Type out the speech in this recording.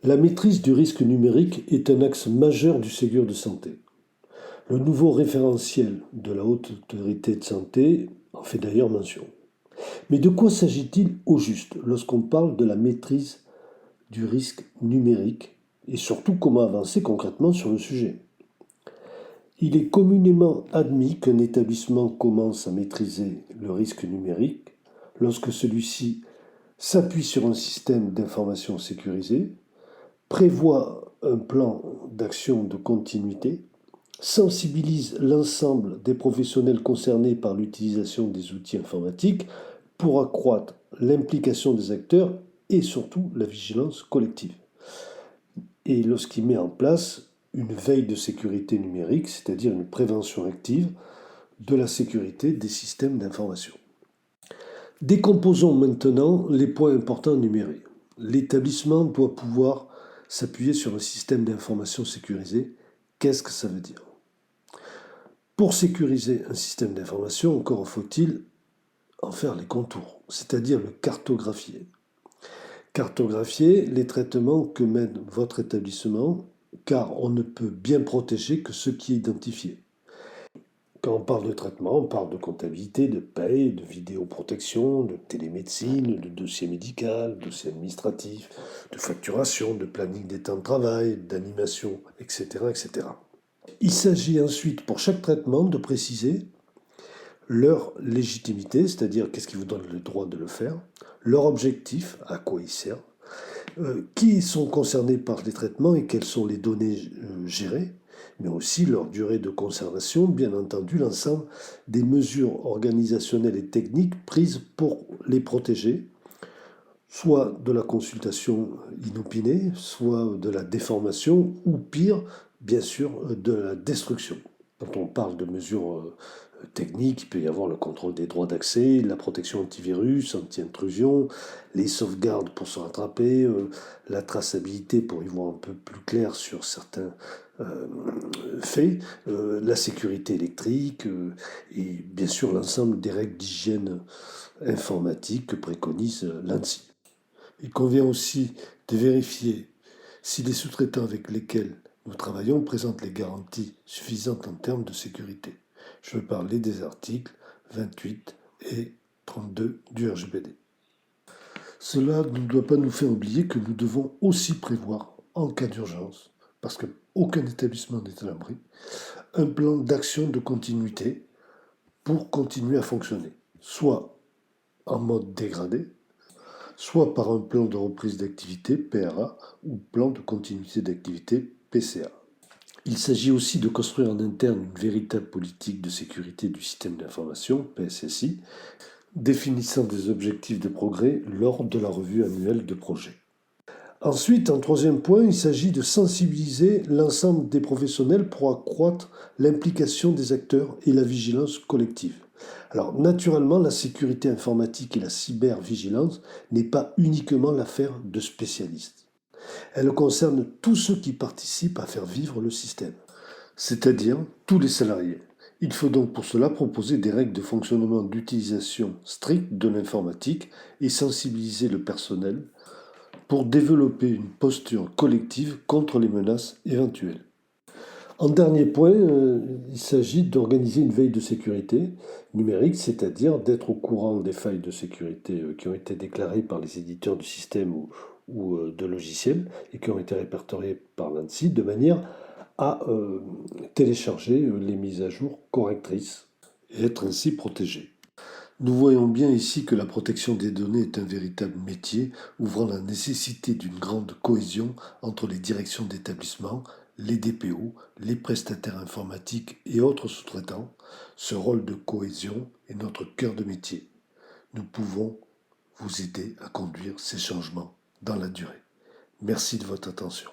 La maîtrise du risque numérique est un axe majeur du Ségur de santé. Le nouveau référentiel de la Haute Autorité de Santé en fait d'ailleurs mention. Mais de quoi s'agit-il au juste lorsqu'on parle de la maîtrise du risque numérique et surtout comment avancer concrètement sur le sujet? Il est communément admis qu'un établissement commence à maîtriser le risque numérique lorsque celui-ci s'appuie sur un système d'information sécurisé, prévoit un plan d'action de continuité, sensibilise l'ensemble des professionnels concernés par l'utilisation des outils informatiques pour accroître l'implication des acteurs et surtout la vigilance collective. Et lorsqu'il met en place une veille de sécurité numérique, c'est-à-dire une prévention active de la sécurité des systèmes d'information. Décomposons maintenant les points importants numériques. L'établissement doit pouvoir s'appuyer sur un système d'information sécurisé. Qu'est-ce que ça veut dire? Pour sécuriser un système d'information, encore faut-il en faire les contours, c'est-à-dire le cartographier. Cartographier les traitements que mène votre établissement, car on ne peut bien protéger que ce qui est identifié. Quand on parle de traitement, on parle de comptabilité, de paye, de vidéoprotection, de télémédecine, de dossier médical, de dossier administratif, de facturation, de planning des temps de travail, d'animation, etc., etc. Il s'agit ensuite pour chaque traitement de préciser leur légitimité, c'est-à-dire qu'est-ce qui vous donne le droit de le faire, leur objectif, à quoi il sert, qui sont concernés par les traitements et quelles sont les données gérées, mais aussi leur durée de conservation, bien entendu l'ensemble des mesures organisationnelles et techniques prises pour les protéger, soit de la consultation inopinée, soit de la déformation, ou pire, bien sûr, de la destruction. Quand on parle de mesures techniques, il peut y avoir le contrôle des droits d'accès, la protection antivirus, anti-intrusion, les sauvegardes pour se rattraper, la traçabilité pour y voir un peu plus clair sur certains faits, la sécurité électrique et bien sûr l'ensemble des règles d'hygiène informatique que préconise l'ANSSI. Il convient aussi de vérifier si les sous-traitants avec lesquels nous travaillons présentent les garanties suffisantes en termes de sécurité. Je veux parler des articles 28 et 32 du RGPD. Cela ne doit pas nous faire oublier que nous devons aussi prévoir, en cas d'urgence, parce qu'aucun établissement n'est à l'abri, un plan d'action de continuité pour continuer à fonctionner, soit en mode dégradé, soit par un plan de reprise d'activité, PRA, ou plan de continuité d'activité, PCA. Il s'agit aussi de construire en interne une véritable politique de sécurité du système d'information, PSSI, définissant des objectifs de progrès lors de la revue annuelle de projet. Ensuite, en troisième point, il s'agit de sensibiliser l'ensemble des professionnels pour accroître l'implication des acteurs et la vigilance collective. Alors, naturellement, la sécurité informatique et la cybervigilance n'est pas uniquement l'affaire de spécialistes. Elle concerne tous ceux qui participent à faire vivre le système, c'est-à-dire tous les salariés. Il faut donc pour cela proposer des règles de fonctionnement d'utilisation stricte de l'informatique et sensibiliser le personnel pour développer une posture collective contre les menaces éventuelles. En dernier point, il s'agit d'organiser une veille de sécurité numérique, c'est-à-dire d'être au courant des failles de sécurité qui ont été déclarées par les éditeurs du système ou de logiciels et qui ont été répertoriés par l'ANSSI, de manière à télécharger les mises à jour correctrices et être ainsi protégé. Nous voyons bien ici que la protection des données est un véritable métier, ouvrant la nécessité d'une grande cohésion entre les directions d'établissement, les DPO, les prestataires informatiques et autres sous-traitants. Ce rôle de cohésion est notre cœur de métier. Nous pouvons vous aider à conduire ces changements dans la durée. Merci de votre attention.